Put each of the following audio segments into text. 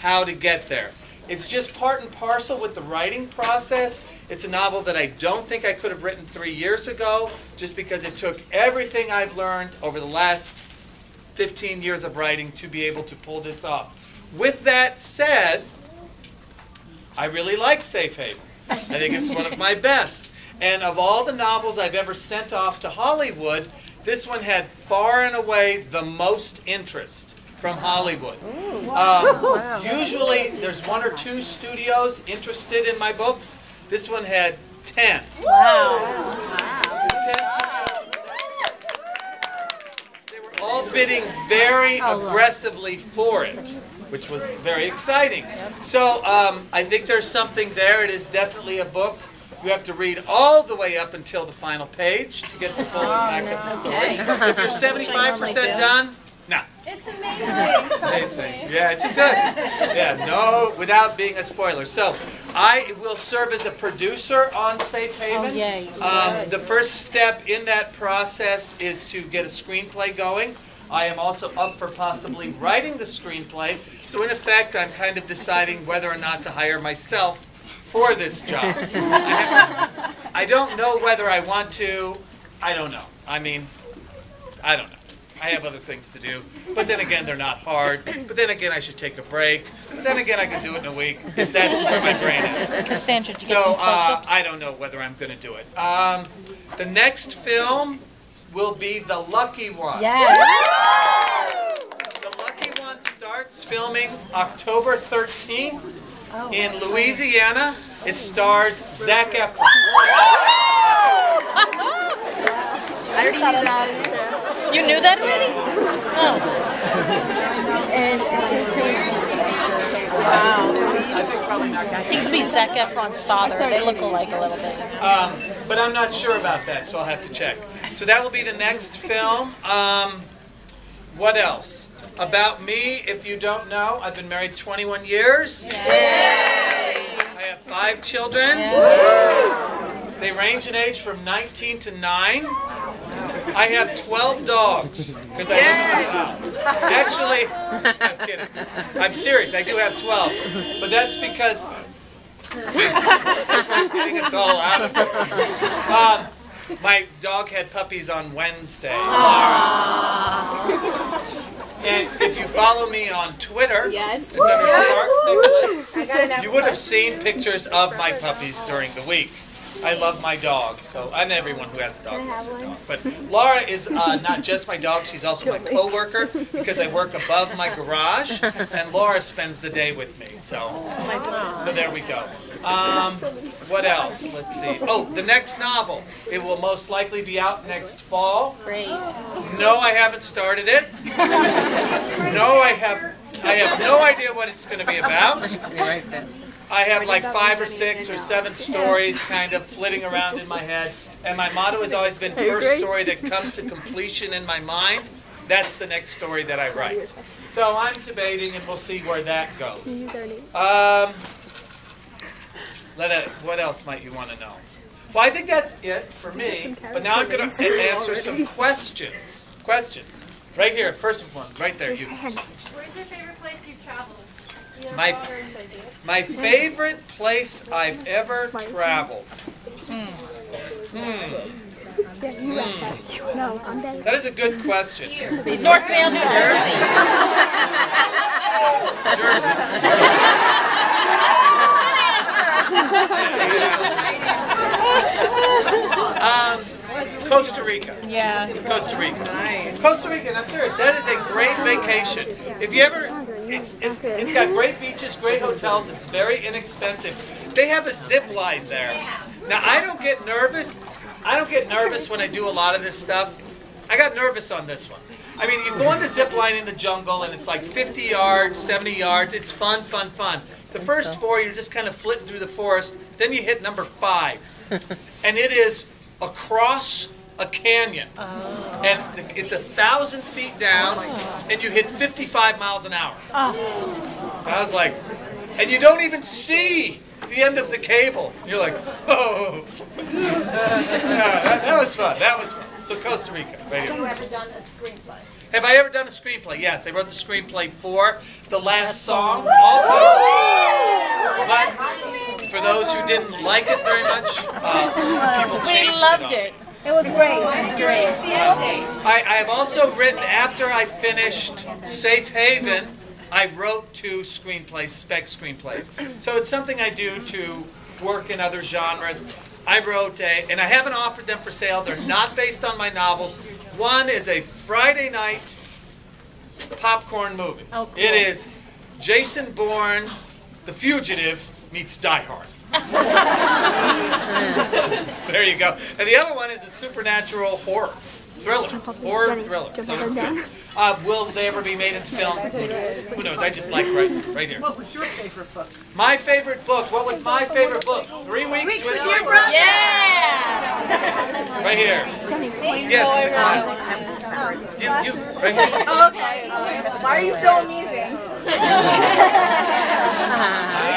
how to get there. It's just part and parcel with the writing process. It's a novel that I don't think I could have written 3 years ago, just because it took everything I've learned over the last 15 years of writing to be able to pull this off. With that said, I really like Safe Haven. I think it's one of my best. And of all the novels I've ever sent off to Hollywood, this one had far and away the most interest from Hollywood. Usually there's 1 or 2 studios interested in my books. This one had 10. Wow. 10 studios. They were all bidding very aggressively for it, which was very exciting. So I think there's something there. It is definitely a book. You have to read all the way up until the final page to get the full impact of the story. If you're 75% done, no. It's amazing. Yeah, it's a good. Yeah, no, without being a spoiler. So I will serve as a producer on Safe Haven. Oh, yay. The first step in that process is to get a screenplay going. I am also up for possibly writing the screenplay. So in effect, I'm kind of deciding whether or not to hire myself for this job. I don't know whether I want to. I don't know. I mean, I don't know. I have other things to do. But then again, they're not hard. But then again, I should take a break. But then again, I can do it in a week if that's where my brain is. Cassandra, did you get some So I don't know whether I'm going to do it. The next film will be The Lucky One. Yes. The Lucky One starts filming October 13th in Louisiana. It stars Zac Efron. I already knew that. You knew that already? Oh. Wow. I think probably not going He could be Zac Efron's father. They look alike a little bit. But I'm not sure about that, so I'll have to check. So that will be the next film. What else? About me, if you don't know, I've been married 21 years. Yay. I have 5 children. Yay. They range in age from 19 to 9. I have 12 dogs, because I live in the South. Actually, I'm kidding. I'm serious, I do have 12. But that's because, see, that's why I'm getting us all out of it. My dog had puppies on Wednesday. And if you follow me on Twitter, it's under Sparks Nicholas, you would have seen pictures of my puppies during the week. I love my dog, and everyone who has a dog loves their dog. But Laura is not just my dog, she's also my co-worker, because I work above my garage, and Laura spends the day with me. So there we go. What else? Let's see. Oh, the next novel. It will most likely be out next fall. Great. No, I haven't started it. No, I have no idea what it's going to be about. I have like 5 or 6 or 7 stories kind of flitting around in my head. And my motto has always been, first story that comes to completion in my mind, that's the next story that I write. So I'm debating, and we'll see where that goes. What else might you want to know? Well, I think that's it for me. But now I'm going to answer some questions. Right here, first one, right there. You. Where's your favorite place you've traveled? My favorite place I've ever traveled. That is a good question. Northvale, New Jersey. Costa Rica. Yeah. Costa Rica. Nice. Costa Rica, and I'm serious, that is a great vacation. If you ever, it's got great beaches, great hotels, it's very inexpensive. They have a zip line there. Now, I don't get nervous when I do a lot of this stuff. I got nervous on this one. I mean, you go on the zip line in the jungle, and it's like 50 yards, 70 yards. It's fun, fun, fun. The first 4, you're just kind of flitting through the forest. Then you hit number 5. And it is across a canyon. And it's 1,000 feet down, and you hit 55 miles an hour. I was like, and you don't even see the end of the cable. You're like, oh. Yeah, that was fun. That was fun. So Costa Rica. Have you ever done a screenplay? Have I ever done a screenplay? Yes, I wrote the screenplay for The Last Song also. But for those who didn't like it very much, people We changed loved it. it. It was great. I have also written, after I finished Safe Haven, I wrote 2 screenplays, spec screenplays. So it's something I do to work in other genres. I wrote and I haven't offered them for sale. They're not based on my novels. One is a Friday night popcorn movie. Oh, cool. It is Jason Bourne, The Fugitive meets Die Hard. There you go. And the other one is a supernatural horror thriller. Horror thriller. So it's good. Will they ever be made into film? Who knows? I just like right here. What was your favorite book? My favorite book. What was my favorite book? 3 Weeks with your My brother. Yeah! Right here. Yes. You, right here. Oh, okay. Why are you so amusing?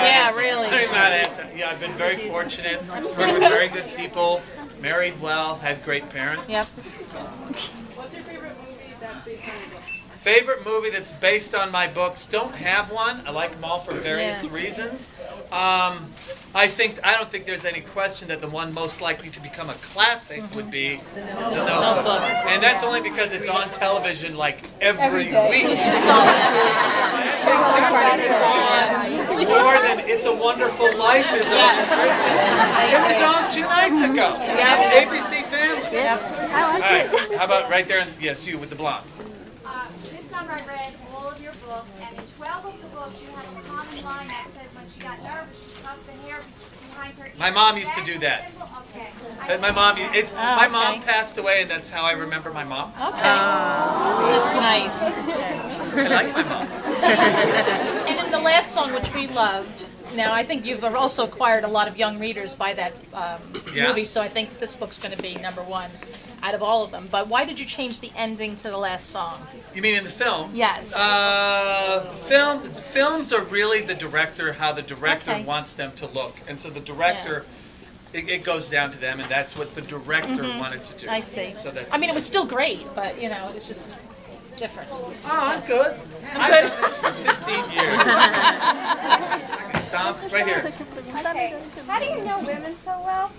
Yeah, really. I'm not answering. Yeah, I've been very fortunate. Worked with very good people. Married well. Had great parents. Yep. What's your favorite movie that's based on your books? Favorite movie that's based on my books? Don't have one. I like them all for various reasons. I don't think there's any question that the one most likely to become a classic would be The Notebook. And that's only because it's on television like every week. That is on more than It's a Wonderful Life is on Christmas. It was on 2 nights ago. ABC Family. Yep. All right. How about right there? Yes, you with the blonde. This summer I read all of your books, and in 12 of the books you have a common line that says when she got nervous, she tucked the hair behind her ear. My mom used to do that. Okay. My mom passed away, and that's how I remember my mom. Okay. That's nice. I like my mom. And in The Last Song, which we loved, now I think you've also acquired a lot of young readers by that Yeah. movie, so I think this book's going to be #1 out of all of them. But why did you change the ending to The Last Song? You mean in the film? Yes. Films are really the director, how the director Okay. wants them to look. And so the director, it goes down to them, and that's what the director wanted to do. I see. So that's, I mean, it was still great, but, you know, it's just different. Oh, I'm good. I've done this for 15 years. I can stop right here. Okay. How do you know women so well?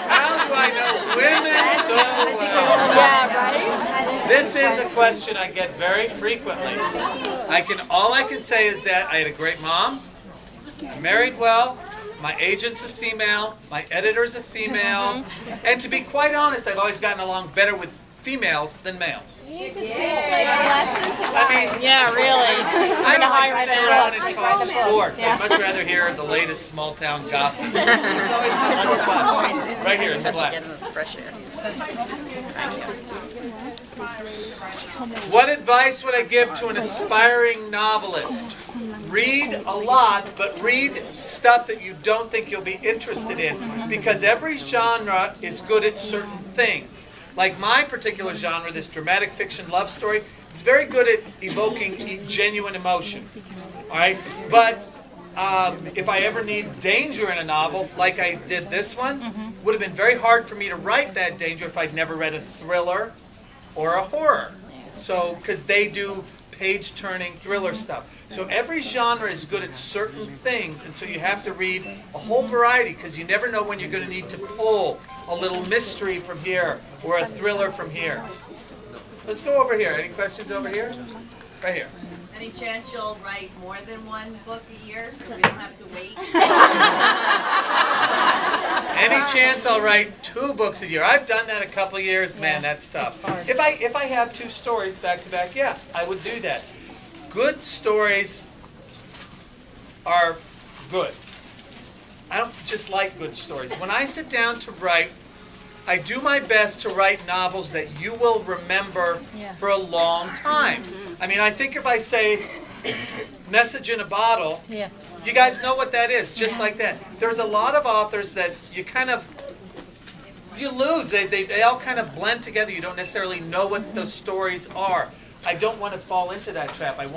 How do I know women so well? Yeah, right? This is a question I get very frequently. All I can say is that I had a great mom, married well, my agent's a female, my editor's a female, and to be quite honest, I've always gotten along better with females than males. You could teach like lessons I mean, Yeah, really. I don't like to hire sit them around up. and talk sports. I'd much rather hear the latest small town gossip. It's always much more fun. Right here in the black. Fresh air. What advice would I give to an aspiring novelist? Read a lot, but read stuff that you don't think you'll be interested in, because every genre is good at certain things. Like my particular genre, this dramatic fiction love story, it's very good at evoking genuine emotion. All right, but if I ever need danger in a novel, like I did this one, would have been very hard for me to write that danger if I'd never read a thriller or a horror. So, because they do page-turning thriller stuff. So every genre is good at certain things, and so you have to read a whole variety, because you never know when you're going to need to pull a little mystery from here or a thriller from here. Let's go over here. Any questions over here? Right here. Any chance you'll write more than one book a year so we don't have to wait? Any chance I'll write 2 books a year? I've done that a couple years. Man, that's tough. If I have 2 stories back to back, yeah, I would do that. Good stories are good. I don't just like good stories. When I sit down to write, I do my best to write novels that you will remember for a long time. I mean, I think if I say Message in a Bottle, you guys know what that is, just like that. There's a lot of authors that you lose. They all kind of blend together. You don't necessarily know what those stories are. I don't want to fall into that trap. I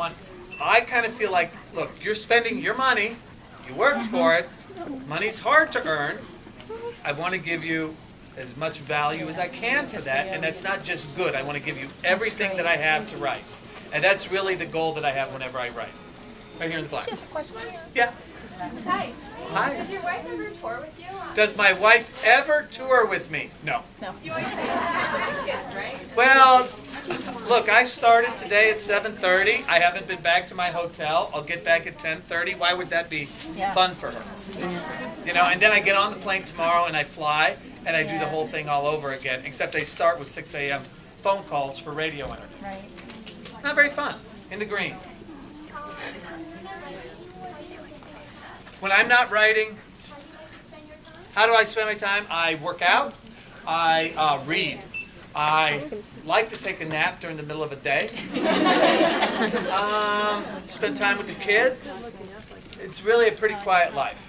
kind of feel like, look, you're spending your money, you worked for it, money's hard to earn. I want to give you as much value as I can for that, and that's not just good. I want to give you everything that I have to write. And that's really the goal that I have whenever I write. Right here in the black. Yeah. Hi. Hi. Does your wife ever tour with you? Does my wife ever tour with me? No. No. You always say with kids, right? Well, look, I started today at 7:30. I haven't been back to my hotel. I'll get back at 10:30. Why would that be fun for her? You know, and then I get on the plane tomorrow and I fly and I do the whole thing all over again, except I start with 6 a.m. phone calls for radio interviews. Right. Not very fun. In the green. When I'm not writing, how do I spend my time? I work out. I read. I like to take a nap during the middle of a day. Spend time with the kids. It's really a pretty quiet life.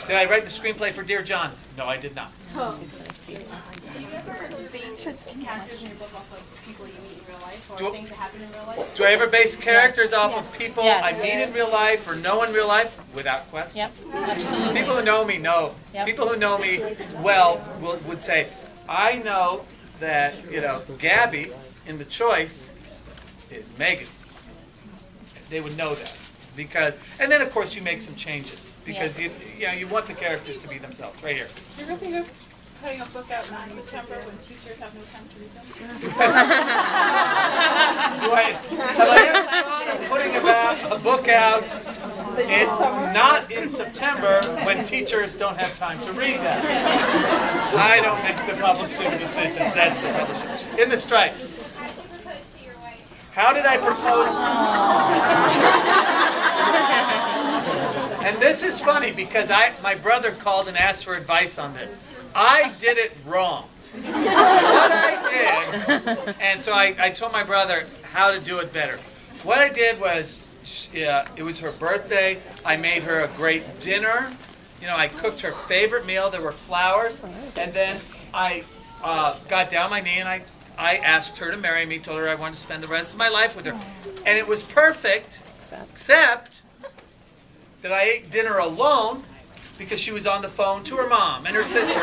Did I write the screenplay for Dear John? No, I did not. Do you ever base characters in your book off of people you meet in real life or things that happen in real life? Do I ever base characters off of people Yes. I meet in real life or know in real life? Without question. Yep, absolutely. People who know me know. Yep. People who know me well would say, I know that, you know, Gabby in The Choice is Megan. They would know that. Because, and then of course you make some changes. Because you know, you want the characters to be themselves. Right here. Do you ever think of putting a book out in September when teachers have no time to read them? Have I ever thought of putting a book out not in September when teachers don't have time to read that? I don't make the publishing decisions. That's the publisher. In the Stripes. How did you propose to your wife? How did I propose? And this is funny because my brother called and asked for advice on this. I did it wrong. What I did, and so I told my brother how to do it better. What I did was, it was her birthday. I made her a great dinner. You know, I cooked her favorite meal. There were flowers. And then I got down on my knee and I asked her to marry me, told her I wanted to spend the rest of my life with her. And it was perfect, except that I ate dinner alone because she was on the phone to her mom and her sister.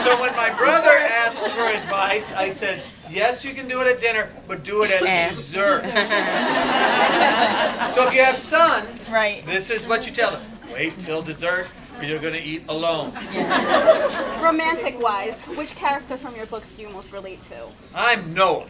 So when my brother asked for advice, I said, yes, you can do it at dinner, but do it at dessert. So if you have sons, this is what you tell them. Wait till dessert or you're going to eat alone. Romantic-wise, which character from your books do you most relate to? I'm Noah.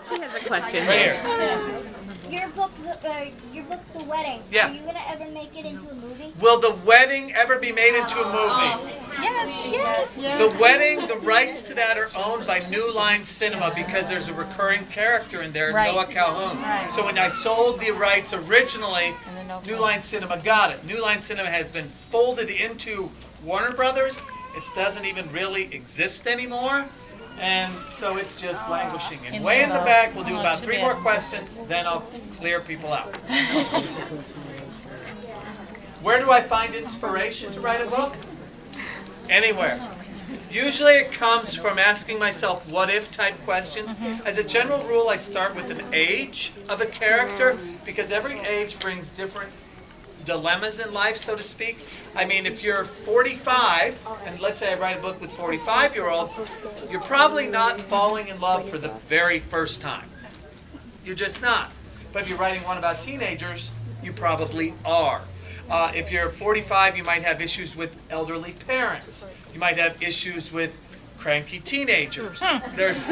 She has a question Right here. here. Your book, The Wedding. Yeah. Are you gonna ever make it into a movie? Will The Wedding ever be made into a movie? Yes. The Wedding, the rights to that are owned by New Line Cinema because there's a recurring character in there, Right. Noah Calhoun. So when I sold the rights originally, New Line Cinema got it. New Line Cinema has been folded into Warner Brothers. It doesn't even really exist anymore. And so it's just languishing. And way in the back, we'll do about 3 more questions, then I'll clear people out. Where do I find inspiration to write a book? Anywhere. Usually it comes from asking myself what-if type questions. As a general rule, I start with an age of a character because every age brings different dilemmas in life, so to speak. I mean, if you're 45, and let's say I write a book with 45-year-olds, you're probably not falling in love for the very first time. You're just not. But if you're writing one about teenagers, you probably are. If you're 45, you might have issues with elderly parents. You might have issues with cranky teenagers. There's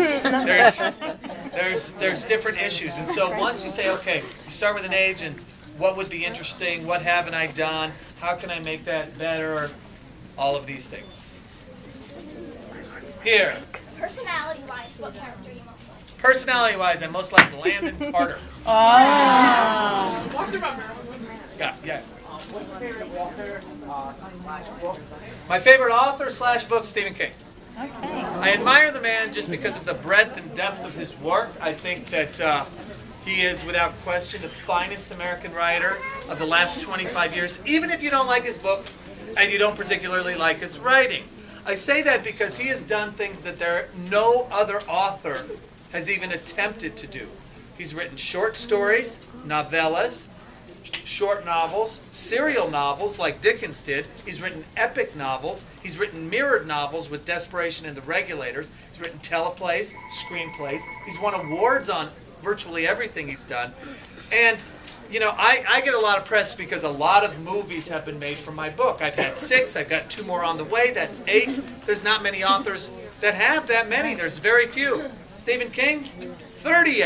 different issues. And so once you say, okay, you start with an age and what would be interesting, what haven't I done, how can I make that better, all of these things. Here. Personality-wise, what character are you most like? Personality-wise, I'm most like Landon Carter. Yeah. My favorite author / book, Stephen King. I admire the man just because of the breadth and depth of his work. I think that he is, without question, the finest American writer of the last 25 years, even if you don't like his books and you don't particularly like his writing. I say that because he has done things that no other author has even attempted to do. He's written short stories, novellas. short novels, serial novels like Dickens did. He's written epic novels. He's written mirrored novels with Desperation and the Regulators. He's written teleplays, screenplays. He's won awards on virtually everything he's done. And, you know, I get a lot of press because a lot of movies have been made from my book. I've had 6. I've got 2 more on the way. That's 8. There's not many authors that have that many. There's very few. Stephen King, 38.